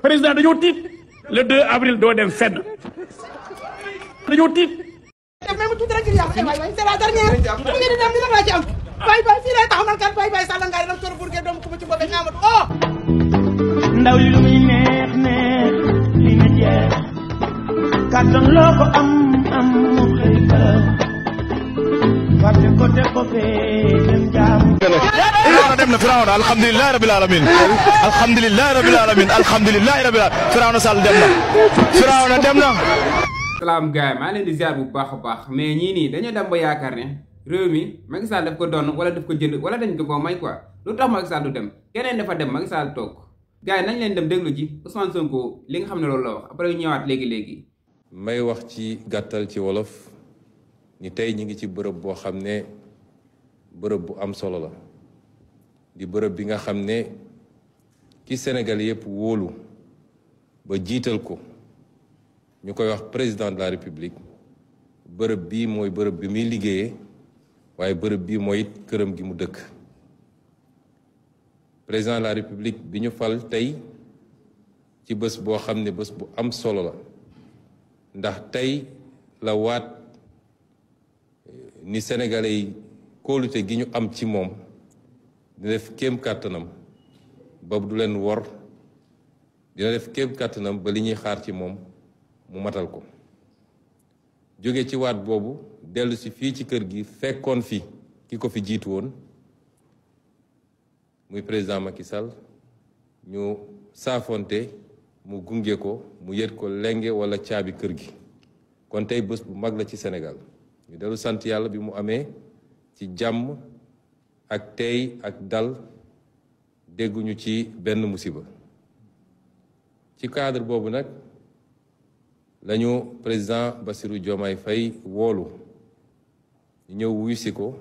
président dañoo tiit le 2 avril doo dem fenn dañoo tiit. même tuuti rek c'est la dernière bu ngeen di dem dina la ci am bay bay fii lay taxaw man kat bay bay sàll ngaari dam tor burge doomu ko ci bobe ñaamatu oh ndaw li lu muy neex neex li na jeex kàttan loo ko am mu xëy ba fàtte ko te ko fee dem jaam Firawna dem na Firawna alhamdulillahi rabbil alamin alhamdulillahi rabbil alamin alhamdulillahi rabbil alamin Firawna Sall dem na Firawna dem na. salaam gaay maa leen di ziar bu baax a baax mais ñii nii dañoo dem ba yaakaar ne réew mi Macky Sall daf ko doon wala daf ko jënd wala dañ ko ko may quoi lu tax Macky Sall du dem keneen dafa dem Macky Sall toog gars yi nañ leen dem déglu ji Ousmane Sonko li nga xam ne loolu la wax après ñu ñëwaat léegi-léegi. may wax ci gàttal ci wolof ni tey ñi ngi ci bërëb boo xam ne bërëb bu am solo la di bërëb bi nga xam ne ki Sénégal yëpp wóolu ba jiital ko ñu koy wax président de la république bërëb bii mooy bërëb bi muy liggéeyee waaye bërëb bii mooy it këram gi mu dëkk président de la république bi ñu fal tey ci bés boo xam ne bés bu am solo la ndax tey la waat ni sénégalais yi kóolute gi ñu am ci moom dina def kéem kàttanam ba du leen wor dina def kéem kàttanam ba li ñuy xaar ci moom mu matal ko jóge ci waat boobu dellu si fii ci kër gi fekkoon fi ki ko fi jiitu woon muy président Macky Sall ñu saafonte mu gunge ko mu yët ko lenge wala caabi kër gi kon tey bés bu mag la ci Sénégal ñu dellu sant yàlla bi mu amee ci jàmm ak tey ak dal dégguñu ci benn musiba ci cadre boobu nag lañu président Bassirou Diomaye Faye woolu ñu ñëw wuy si ko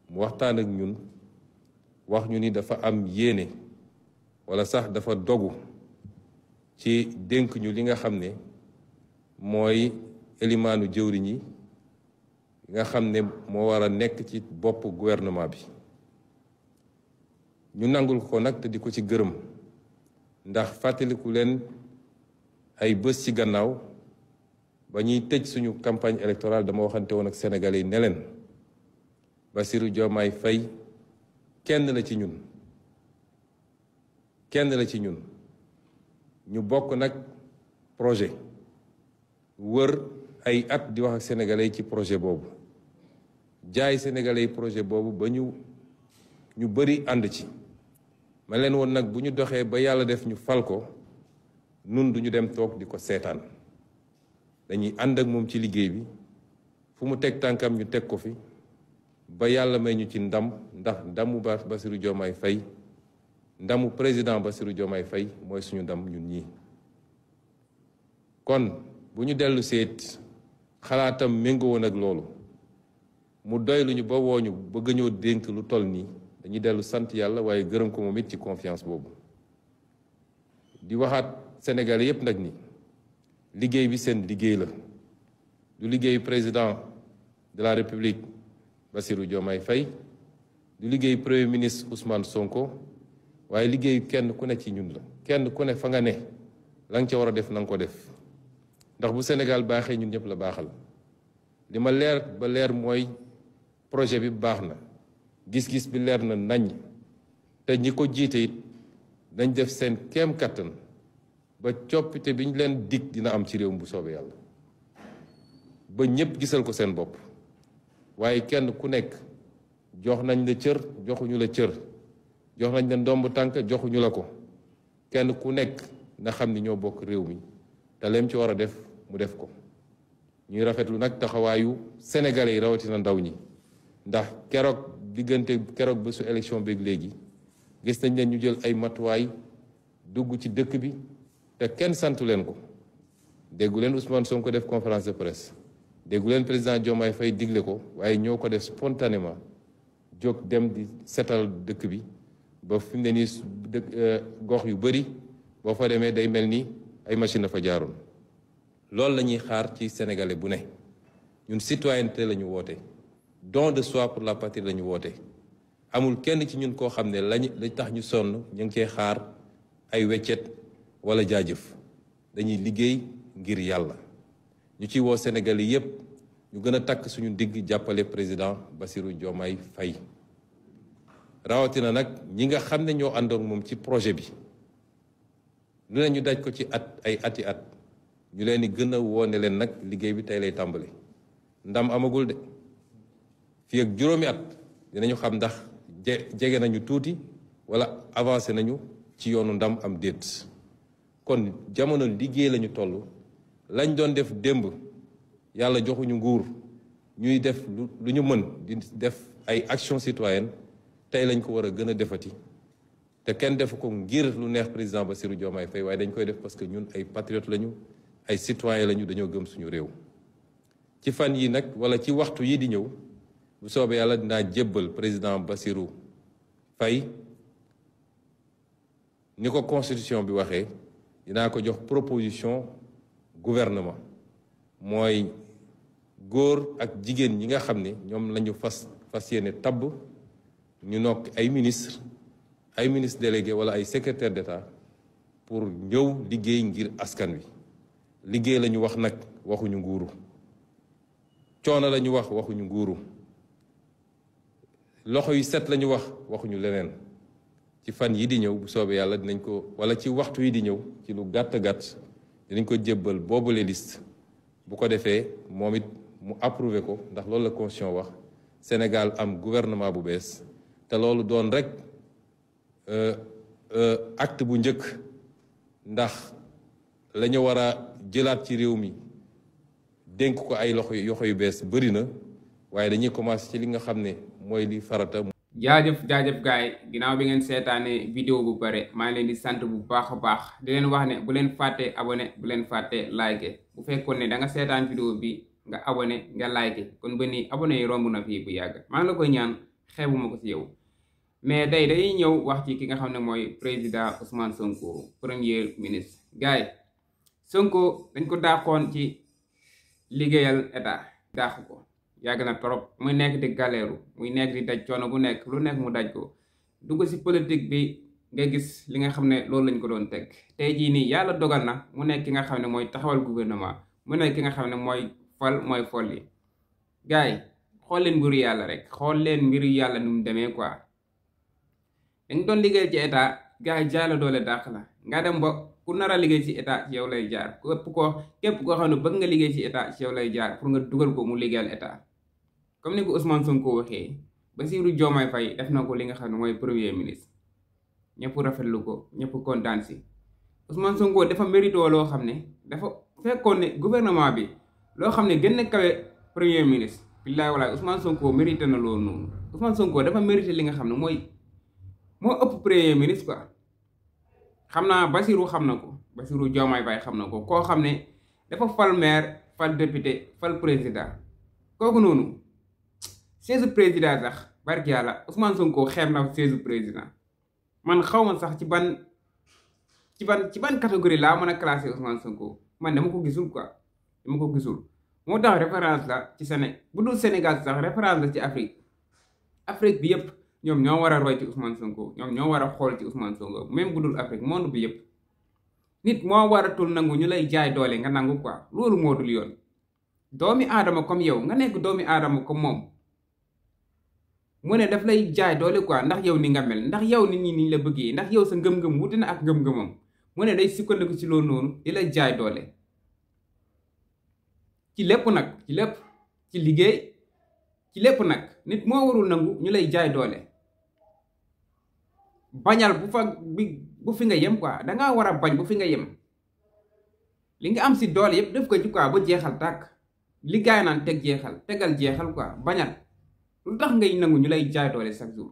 mu waxtaan ak ñun wax ñu ni dafa am yéene walla sax dafa dogu ci dénk ñu li nga xam ne mooy élimaanu jëwriñ yi nga xam ne moo war a nekk ci bopp gouvernement bi ñu nangul ko nag te di ko ci gërëm ndax fàttaliku leen ay bés ci gannaaw ba ñuy tëj suñu campagne électorale dama waxante woon ak sénégalais yi ne leen Bassirou Diomaye Faye kenn la ci ñun ñu bokk nag projet wër ay at di wax ak sénégalais yi ci projet boobu jaay sénégalais yi projet boobu ba ñu bëri ànd ci ma leen woon nag bu ñu doxee ba yàlla def ñu fal ko nun duñu dem toog di ko seetaan dañuy ànd ak moom ci liggéey bi fu mu teg tànkam ñu teg ko fi ba yàlla may ñu ci ndam ndax ndamu Bassirou Diomaye Faye ndamu président Bassirou Diomaye Faye mooy suñu ndam ñun ñii kon bu ñu dellu seet xalaatam méngoo woon ak loolu mu doy lu ñu ba wooñu bëgg ñoo dénk lu toll nii dañuy dellu sant yàlla waaye gërëm ko moom it ci confiance boobu di waxaat Sénégalais yépp nag ni liggéey bi seen liggéey la du liggéeyu président de la République Bassirou Diomaye Faye du liggéeyu premier ministre Ousmane Sonko waaye liggéeyu kenn ku ne ci ñun la kenn ku ne fa nga ne la nga ca war a def na nga ko def ndax bu Sénégal baaxee ñun ñëpp la baaxal li ma leer ba leer mooy projet bi baax na gis-gis bi leer na nañ te ñi ko jiite it dañ def seen kéem kattan ba coppite bi ñu leen dig dina am ci réew mi bu soobee yàlla ba ñëpp gisal ko seen bopp waaye kenn ku nekk jox nañ la cër joxuñu la cër jox nañ la ndomb tànk joxuñu la ko kenn ku nekk na xam ni ñoo bokk réew mi te leem ci war a def mu def ko ñuy rafetlu nag taxawaayu sénégalais yi rawatina ndaw ñi ndax keroog bésu élection beeg léegi gis nañ leen ñu jël ay matuwaay dugg ci dëkk bi te kenn santu leen ko déggu leen Ousmane Sonko def conférence de presse déggu leen président Diomaye Faye digle ko waaye ñoo ko def spontanément jóg dem di setal dëkk bi ba fi mu ne nii gox yu bëri boo fa demee day mel ni ay machine dafa jaaroon loolu la ñuy xaar ci sénégalais bu ne ñun citoyenneté la ñu woote don de soi pour la patrie la ñu woote amul kenn ci ñun koo xam ne la tax ñu sonn ñu ngi cee xaar ay weccet wala jaajëf dañuy liggéey ngir yàlla ñu ci woo Sénégalais yépp ñu gën a takk suñu digg jàppale président Bassirou Diomaye Faye rawatina nag ñi nga xam ne ñoo àndoon moom ci projet bi lu ne ñu daj ko ci ay ati at ñu leen di gën a woone leen nag liggéey bi tey lay tàmbali ndam amagul de fii ak juróomi at dinañu xam ndax jege nañu tuuti wala avancé nañu ci yoonu ndam am déet kon jamono liggéey lañu toll lañ doon def démb yàlla joxuñu nguur ñuy def lu ñu mën di def ay action citoyenne tey lañ ko war a gën a defati te kenn defu ko ngir lu neex président Bassirou Diomaye Faye waaye dañ koy def parce que ñun ay patriotes lañu ay citoyens lañu dañoo gëm suñu réew ci fan yi nag wala ci waxtu yi di ñëw bu soobee yàlla dinaa jébbal président Bassirou Faye ni ko constitution bi waxee dinaa ko jox proposition gouvernement mooy góor ak jigéen ñi nga xam ne ñoom la ñu fas yéene tabb ñu nokk ay ministre délégué wala ay secrétaire d'État pour ñëw liggéey ngir askan wi liggéey la ñu wax nag waxuñu nguuru coono la ñu wax waxuñu nguuru loxo yu set la ñu wax waxuñu leneen ci fan yi di ñëw bu soobee yàlla dinañ ko wala ci waxtu yi di ñëw ci lu gàtt dinañ ko jébbal boobule liste bu ko defee moom it mu approuvé ko ndax loolu la constitution wax Sénégal am gouvernement bu bees te loolu doon rek acte bu njëkk ndax la ñu war a jëlaat ci réew mi dénk ko ay loxo yu bees bëri na waaye dañuy commencé ci li nga xam ne mooy li farata. jaajëf gaay ginnaaw bi ngeen seetaane vidéo bu bare maa ngi leen di sant bu baax a baax di leen wax ne bu leen fàtte abonné bu leen fàtte like bu fekkoon ne da nga seetaan vidéo bi nga abonné nga like kon ba ni abonné yi romb na fii bu yàgg maa ngi la koy ñaan xeebuma ko ci yow mais dañuy ñëw wax ci ki nga xam ne mooy président Ousmane Sonko premier ministre gaay Sonko dañ ko dàqoon ci liggéeyal état dàq ko yàgg na trop muy nekk di galeeru muy nekk di daj coono bu nekk lu nekk mu daj ko dugg ci politique bi nga gis li nga xam ne loolu lañ ko doon teg tey jii nii yàlla dogal na mu nekk ki nga xam ne mooy taxawal gouvernement mu nekk ki nga xam ne mooy folli gars yi xool leen mbiru yàlla rek xool leen mbiru yàlla nu mu demee quoi dañ doon liggéey ci état gars yi jaay la doole dàq la nga dem ba ku nar a liggéey ci état ci yow lay jaar képp koo xam ne bëgg nga liggéey ci état ci yow lay jaar pour nga dugal ko mu liggéeyal état comme ni ko Ousmane Sonko waxee Bassirou Diomaye Faye def na ko li nga xam ne mooy premier ministre ñëpp rafetlu ko ñëpp kontaan si Ousmane Sonko dafa mérité loo xam ne dafa fekkoon ne gouvernement bi loo xam ne gën a kawe premier ministre billaay walaay Ousmane Sonko mérité na loolu noonu Ousmane Sonko dafa mérité li nga xam ne moo ëpp premier ministre quoi xam naa Bassirou xam na ko Bassirou Diomaye Faye xam na ko koo xam ne dafa fal maire fal député fal président kooku noonu 16 président sax barki yàlla Ousmane Sonko xeeb na 16 président man xaw ma sax ci ban catégorie laa mën a classé Ousmane Sonko man dama ko gisul quoi dama ko gisul moo tax référence la ci bu dul Sénégal sax référence la ci Afrique bi yëpp ñoom ñoo war a roy ci Ousmane Sonko ñoom ñoo war a xool ci Ousmane Sonko même bu dul Afrique monde bi yëpp nit moo waratul nangu ñu lay jaay doole nga nangu quoi loolu moo dul yoon doomi aadama comme yow nga nekk doomi aadama comme moom mu ne daf lay jaay doole quoi ndax yow ni nga mel ndax yow nit ñi ni la bëggee ndax yow sa ngëm-ngëm wuute na ak ngëm-ngëmam mu ne day sukkandiku ci loolu noonu di la jaay doole ci lépp nag ci liggéey ci lépp nag nit moo warul nangu ñu lay jaay doole bañal bu fi nga yem quoi dangaa war a bañ bu fi nga yem li nga am si doole yëpp def ko ci quoi ba jeexal tàkk li gaay naan tegal jeexal quoi bañal lu tax ngay nangu ñu lay jaay doole chaque jour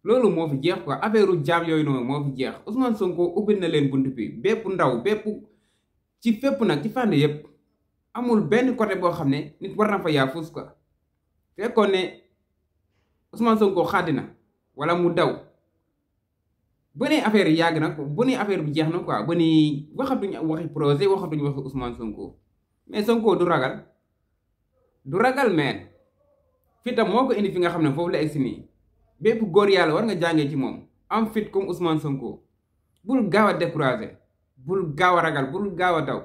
loolu moo fi jeex quoi affaire jaam yooyu noonu moo fi jeex Ousmane Sonko ubbil na leen bunt bi bépp ndaw bépp ci fépp nag ci fànn yëpp amul benn côté boo xam ne nit war na fa yaafus quoi fekkoon ne Ousmane Sonko xaddi na wala mu daw bu ne affaire yi yàgg na bu ne affaire bi jeex na quoi bu ne waxatuñu waxi projet waxatuñu waxi Ousmane Sonko mais Sonko du ragal meen fitam moo ko indi fi nga xam ne foofu la egsi nii bépp góor yàlla war nga jàngee ci moom am fit comme Ousmane Sonko bul gaaw a découragé bul gaaw a ragal bul gaaw a daw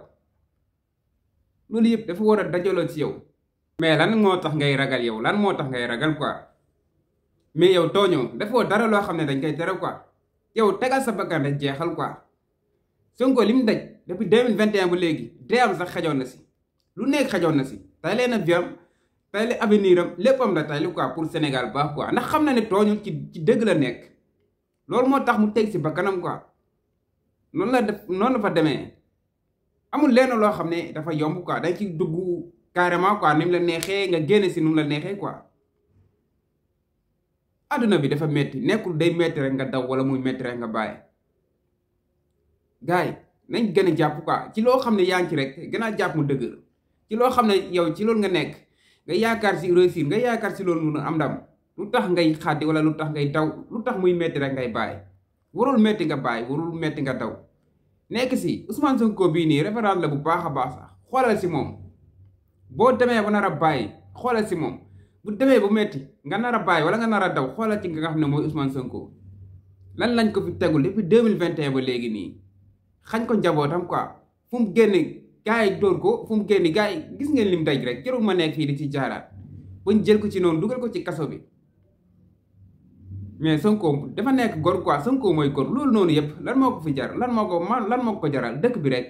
loolu yëpp dafa war a dajaloo ci yow. mais lan moo tax ngay ragal yow lan moo tax ngay ragal quoi mais yow tooñoo dafoo dara loo xam ne dañ koy tere quoi yow tegal sa bakkan rek jeexal quoi. Sonko li mu daj depuis 2021 ba léegi dee am sax xajoon na si lu nekk xajoon na si tay leen a viam tay leen avenir am léppam la tay li quoi pour Sénégal baax quoi ndax xam na ne tooñu ci dëgg la nekk loolu moo tax mu teg si bakkanam quoi noonu la def noonu la fa demee amul lenn loo xam ne dafa yomb quoi dañ ci dugg carrément quoi ni mu la neexee nga génne si nu mu la neexee quoi. adduna bi dafa metti nekkul day metti rek nga daw wala muy metti rek nga bàyyi. gaay nañ gën a jàpp quoi ci loo xam ne yaa ngi ci rek gën a jàpp mu dëgër ci loo xam ne yow ci loolu nga nekk nga yaakaar si réussir nga yaakaar si loolu mun a am ndam lu tax ngay xàddi wala lu tax ngay daw lu tax muy metti rek ngay bàyyi warul metti nga bàyyi warul metti nga daw nekk si Ousmane Sonko bii nii référence la bu baax a baax sax xoolal si moom boo demee ba nar a bàyyi xoolal si moom bu demee bu metti nga nar a bàyyi wala nga nar a daw xoolal ci nga xam ne mooy Ousmane Sonko lan lañ ko fi tegul depuis 2021 ba léegi nii xañ ko njabootam quoi fu mu génn gars yi dóor ko fu mu génn gars yi gis ngeen lim daj rek jarul ma nekk fii di ci jaaraat bañ jël ko ci noonu dugal ko ci kaso bi mais Sonko dafa nekk gor quoi Sonko mooy gor loolu noonu yëpp lan moo ko fi jar lan moo ko jaral dëkk bi rek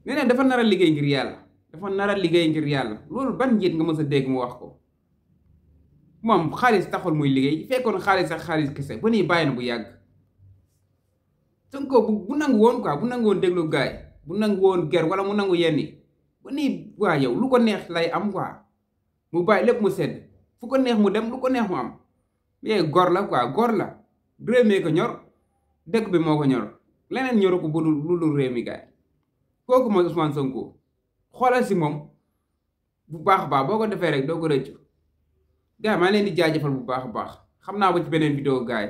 nee dafa nar a liggéey ngir yàlla dafa nar a liggéey ngir yàlla loolu ban njiit nga mës a dégg mu wax ko moom xaalis taxul muy liggéey fekkoon xaalis ak xaalis kese ba nii bàyyi na bu yàgg Sonko bu nangu woon quoi bu nangu woon déglu gaay bu nangu woon ger wala mu nangu yenni ba nii waa yow lu ko neex lay am quoi mu bàyyi lépp mu sedd fu ko neex mu dem lu ko neex mu am mais gor la quoi gor la réew mi ko ñor dëkk bi moo ko ñor leneen ñoru ko bu dul réew mi gaay kooku mooy Ousmane Sonko xoolal si moom bu baax a baax boo ko defee rek doo ko rëccu gaay maa leen di jaajëfal bu baax a baax xam naa ba ci beneen vidéo gaay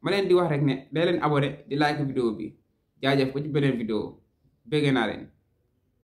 ma leen di wax rek ne day leen abonné di like vidéo bi jaajëf ko ci beneen vidéo bëgg naa leen